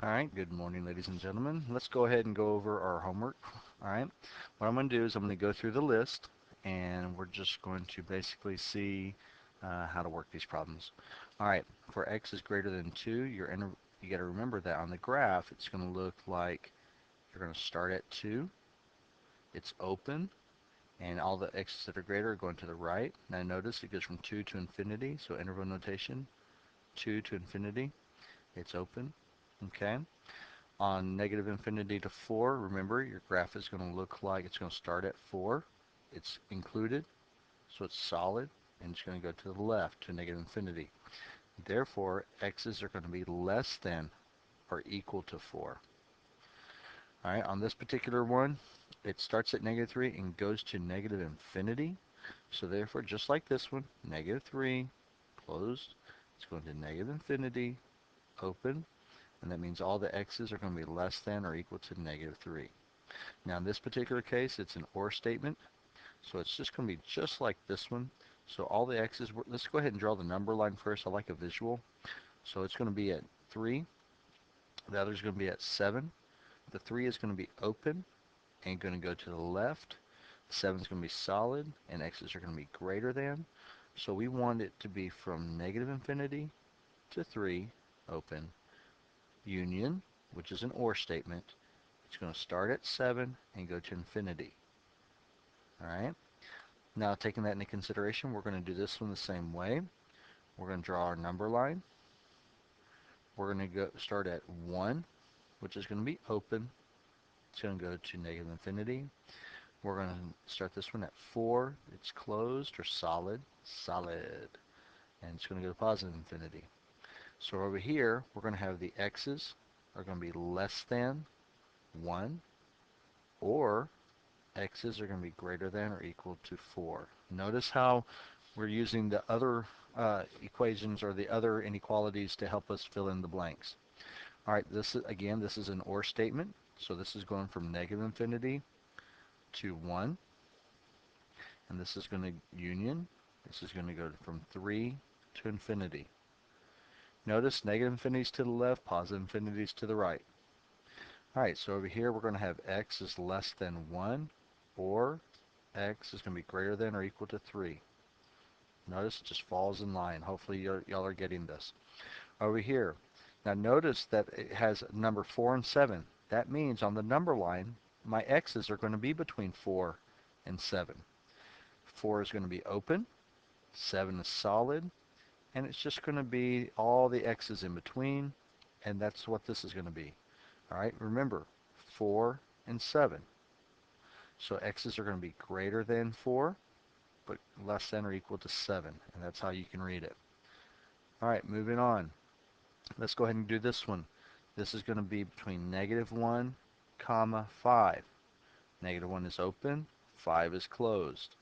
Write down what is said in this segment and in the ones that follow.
All right, good morning, ladies and gentlemen. Let's go ahead and go over our homework. All right, what I'm going to do is I'm going to go through the list and we're just going to basically see how to work these problems. All right, for x is greater than 2, you got to remember that on the graph it's going to look like you're going to start at 2, it's open, and all the x's that are greater are going to the right. Now notice it goes from 2 to infinity, so interval notation, 2 to infinity, it's open, okay? On negative infinity to 4, remember your graph is going to look like it's going to start at 4. It's included, so it's solid, and it's going to go to the left to negative infinity. Therefore, x's are going to be less than or equal to 4. All right, on this particular one, it starts at negative 3 and goes to negative infinity. So therefore, just like this one, negative 3, closed, it's going to negative infinity, open, and that means all the x's are going to be less than or equal to negative 3. Now in this particular case, it's an OR statement, so it's just going to be just like this one. So all the x's, let's go ahead and draw the number line first. I like a visual. So it's going to be at 3, the other is going to be at 7. The 3 is going to be open and going to go to the left. 7 is going to be solid, and x's are going to be greater than. So we want it to be from negative infinity to 3, open, union, which is an OR statement. It's going to start at 7 and go to infinity. All right. Now, taking that into consideration, we're going to do this one the same way. We're going to draw our number line. We're going to go start at 1, which is going to be open. It's going to go to negative infinity. We're going to start this one at 4. It's closed or solid, solid. And it's going to go to positive infinity. So over here, we're going to have the x's are going to be less than 1, or x's are going to be greater than or equal to 4. Notice how we're using the other equations or the other inequalities to help us fill in the blanks. All right, this is an OR statement. So this is going from negative infinity to 1. And this is going to union. This is going to go from 3 to infinity. Notice negative infinities to the left, positive infinities to the right. All right, so over here we're going to have x is less than 1, or x is going to be greater than or equal to 3. Notice it just falls in line. Hopefully y'all are getting this. Over here, now notice that it has number 4 and 7. That means on the number line, my x's are going to be between 4 and 7. 4 is going to be open, 7 is solid, and it's just going to be all the x's in between, and that's what this is going to be. All right, remember, 4 and 7. So x's are going to be greater than 4, but less than or equal to 7, and that's how you can read it. All right, moving on. Let's go ahead and do this one. This is going to be between negative 1, comma 5. Negative 1 is open, 5 is closed.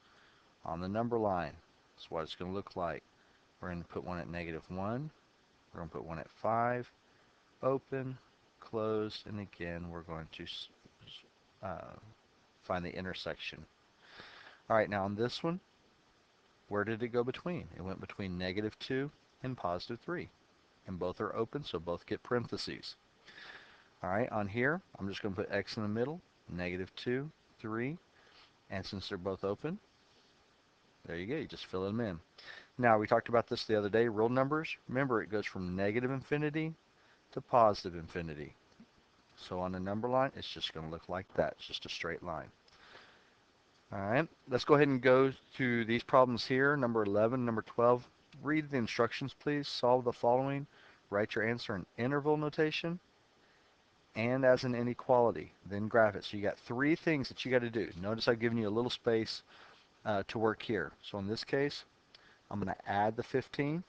On the number line, that's what it's going to look like. We're going to put one at negative 1. We're going to put one at 5. Open, closed, and again, we're going to uh, find the intersection. All right, now on this one, where did it go between? It went between negative 2 and positive 3. And both are open, so both get parentheses. All right, on here, I'm just going to put x in the middle, negative 2, 3. And since they're both open, there you go. You just fill them in. Now, we talked about this the other day, real numbers. Remember, it goes from negative infinity to positive infinity. So on the number line, it's just going to look like that. It's just a straight line. All right, let's go ahead and go to these problems here. Number 11, number 12. Read the instructions, please. Solve the following. Write your answer in interval notation and as an inequality. Then graph it. So you got 3 things that you got to do. Notice I've given you a little space to work here. So in this case, I'm going to add the 15.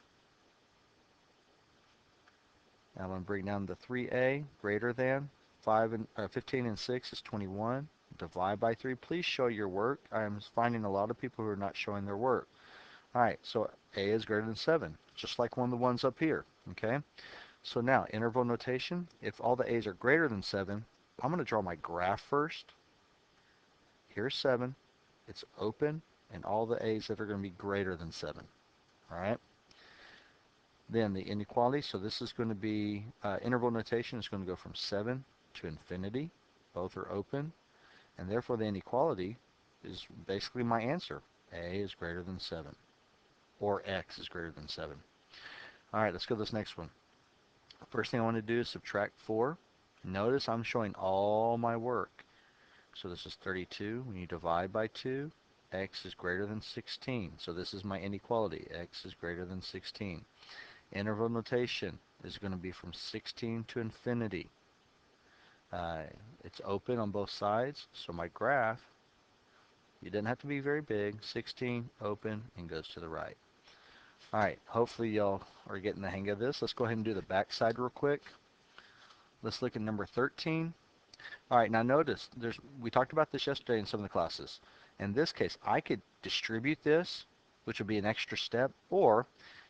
Now I'm going to bring down the 3a greater than 15 and 6 is 21. Divide by 3. Please show your work. I'm finding a lot of people who are not showing their work. All right, so a is greater than 7, just like one of the ones up here. Okay, so now interval notation. If all the a's are greater than 7, I'm going to draw my graph first. Here's 7. It's open, and all the a's that are going to be greater than 7. All right. Then the inequality, so this is going to be interval notation is going to go from 7 to infinity. Both are open, and therefore the inequality is basically my answer. A is greater than 7, or x is greater than 7. All right, let's go to this next one. First thing I want to do is subtract 4. Notice I'm showing all my work. So this is 32. When you divide by 2, x is greater than 16. So this is my inequality. X is greater than 16. Interval notation is going to be from 16 to infinity. Uh, it's open on both sides, so my graph, you didn't have to be very big. 16, open, and goes to the right. All right, hopefully y'all are getting the hang of this. Let's go ahead and do the back side real quick. Let's look at number 13. All right, now notice, we talked about this yesterday in some of the classes. In this case, I could distribute this, which would be an extra step, or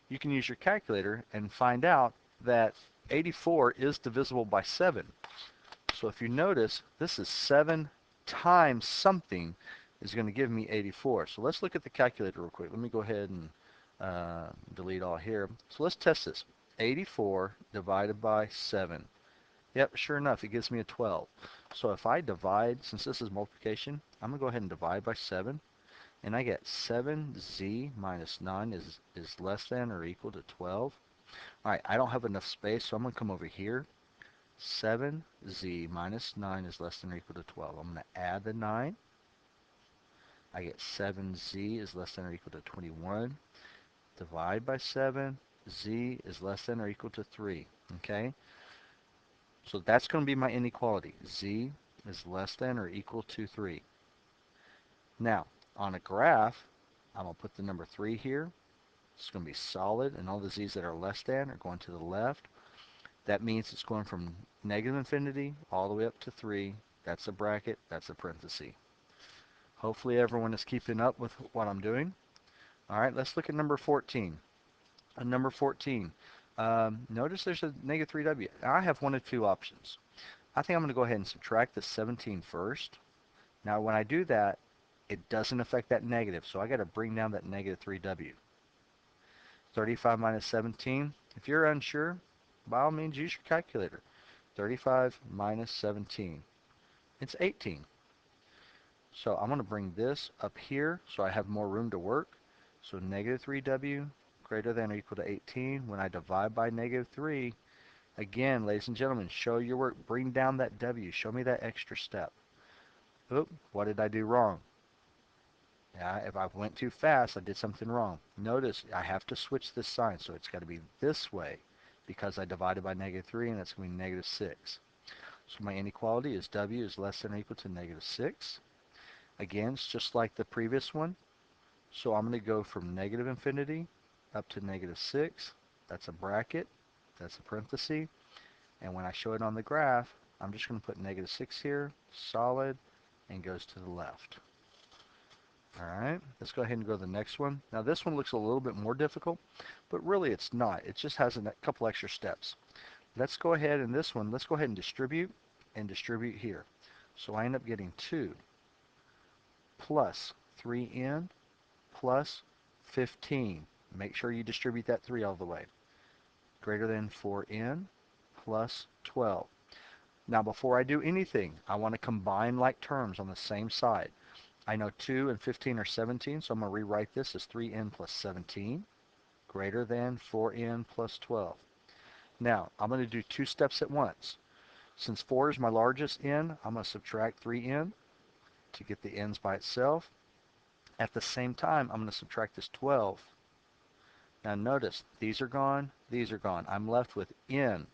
you can use your calculator and find out that 84 is divisible by 7. So if you notice, this is 7 times something is going to give me 84. So let's look at the calculator real quick. Let me go ahead and delete all here. So let's test this. 84 divided by 7. Yep, sure enough, it gives me a 12. So if I divide, since this is multiplication, I'm going to go ahead and divide by 7. And I get 7z minus 9 is less than or equal to 12. All right, I don't have enough space, so I'm going to come over here. 7z minus 9 is less than or equal to 12. I'm going to add the 9. I get 7z is less than or equal to 21. Divide by 7. Z is less than or equal to 3. Okay? So that's going to be my inequality. Z is less than or equal to 3. Now, on a graph, I'm going to put the number 3 here. It's going to be solid, and all the z's that are less than are going to the left. That means it's going from negative infinity all the way up to 3. That's a bracket. That's a parenthesis. Hopefully everyone is keeping up with what I'm doing. All right, let's look at number 14. Number 14. Notice there's a negative 3w. I have one of two options. I think I'm going to go ahead and subtract the 17 first. Now, when I do that, it doesn't affect that negative, so I got to bring down that negative 3w. 35 minus 17. If you're unsure, by all means, use your calculator. 35 minus 17. It's 18. So I'm going to bring this up here so I have more room to work. So negative 3w greater than or equal to 18. When I divide by negative 3, again, ladies and gentlemen, show your work. Bring down that w. Show me that extra step. Oop, what did I do wrong? Yeah, if I went too fast, I did something wrong. Notice I have to switch this sign, so it's got to be this way because I divided by negative 3, and that's going to be negative 6. So my inequality is w is less than or equal to negative 6. Again, it's just like the previous one. So I'm going to go from negative infinity up to negative 6. That's a bracket. That's a parenthesis. And when I show it on the graph, I'm just going to put negative 6 here, solid, and goes to the left. All right, let's go ahead and go to the next one. Now this one looks a little bit more difficult, but really it's not. It just has a couple extra steps. Let's go ahead in this one, let's go ahead and distribute here. So I end up getting 2 plus 3n plus 15. Make sure you distribute that 3 all the way. Greater than 4n plus 12. Now before I do anything, I want to combine like terms on the same side. I know 2 and 15 are 17, so I'm going to rewrite this as 3n plus 17 greater than 4n plus 12. Now, I'm going to do two steps at once. Since 4 is my largest n, I'm going to subtract 3n to get the n's by itself. At the same time, I'm going to subtract this 12. Now notice, these are gone, these are gone. I'm left with n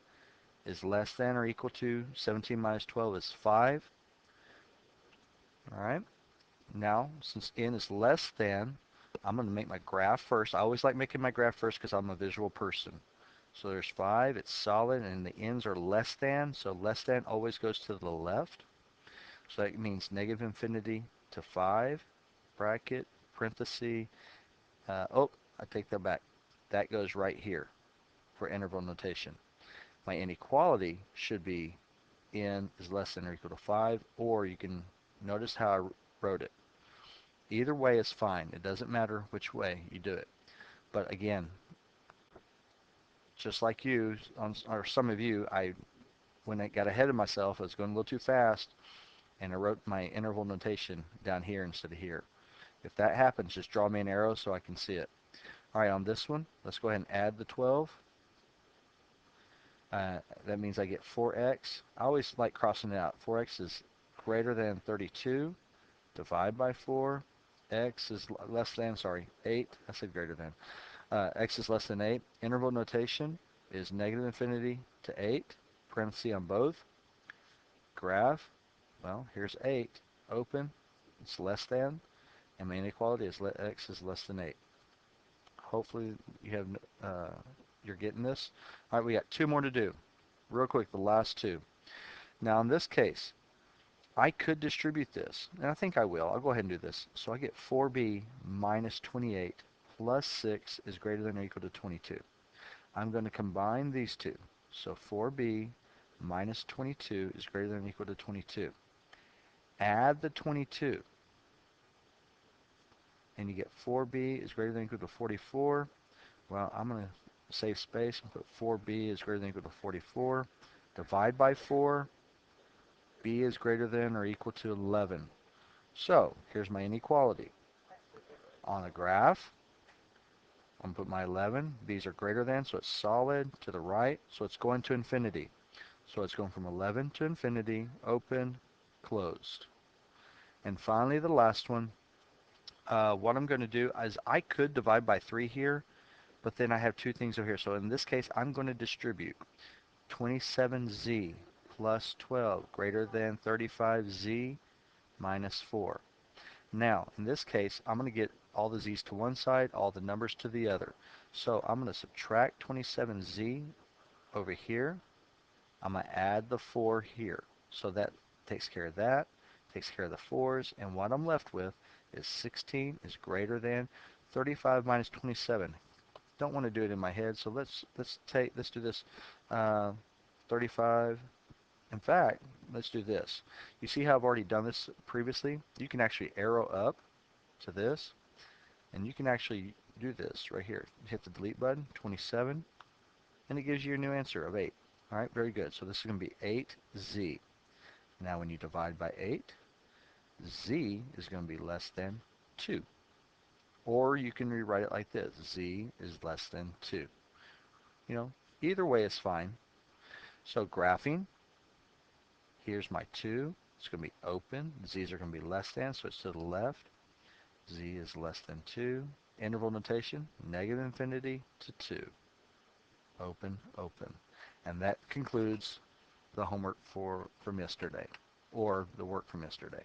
is less than or equal to 17 minus 12 is 5. All right. Now, since n is less than, I'm going to make my graph first. I always like making my graph first because I'm a visual person. So there's 5, it's solid, and the n's are less than, so less than always goes to the left. So that means negative infinity to 5, bracket, parenthesis. Oh, I take that back. That goes right here for interval notation. My inequality should be n is less than or equal to 5, or you can notice how I wrote it. Either way is fine. It doesn't matter which way you do it. But again, just like you, or some of you, when I got ahead of myself, I was going a little too fast, and I wrote my interval notation down here instead of here. If that happens, just draw me an arrow so I can see it. All right, on this one, let's go ahead and add the 12. That means I get 4x. I always like crossing it out. 4x is greater than 32. Divide by 4. X is less than, sorry, 8. I said greater than. X is less than 8. Interval notation is negative infinity to 8. Parenthesis on both. Graph, well, here's 8. Open, it's less than. And my inequality is x is less than 8. Hopefully you have, you're getting this. All right, we got two more to do. Real quick, the last two. Now in this case, I could distribute this, and I think I will. I'll go ahead and do this. So I get 4b minus 28 plus 6 is greater than or equal to 22. I'm going to combine these two. So 4b minus 22 is greater than or equal to 22. Add the 22, and you get 4b is greater than or equal to 44. Well, I'm going to save space and put 4b is greater than or equal to 44. Divide by 4. B is greater than or equal to 11. So here's my inequality. On a graph, I'm going to put my 11. B's are greater than, so it's solid to the right. So it's going to infinity. So it's going from 11 to infinity, open, closed. And finally, the last one, what I'm going to do is I could divide by 3 here, but then I have two things over here. So in this case, I'm going to distribute 27z plus 12 greater than 35z minus 4. Now, in this case, I'm going to get all the z's to one side, all the numbers to the other. So I'm going to subtract 27z over here. I'm going to add the 4 here. So that takes care of that, takes care of the 4's, and what I'm left with is 16 is greater than 35 minus 27. Don't want to do it in my head, so let's do this. 35. In fact, let's do this. You see how I've already done this previously? You can actually arrow up to this, and you can actually do this right here. Hit the delete button, 27, and it gives you your new answer of 8. All right, very good. So this is going to be 8z. Now when you divide by 8, z is going to be less than 2. Or you can rewrite it like this. Z is less than 2. You know, either way is fine. So graphing, here's my 2. It's going to be open. Z's are going to be less than, so it's to the left. Z is less than 2. Interval notation, negative infinity to 2. Open, open. And that concludes the homework from yesterday, or the work from yesterday.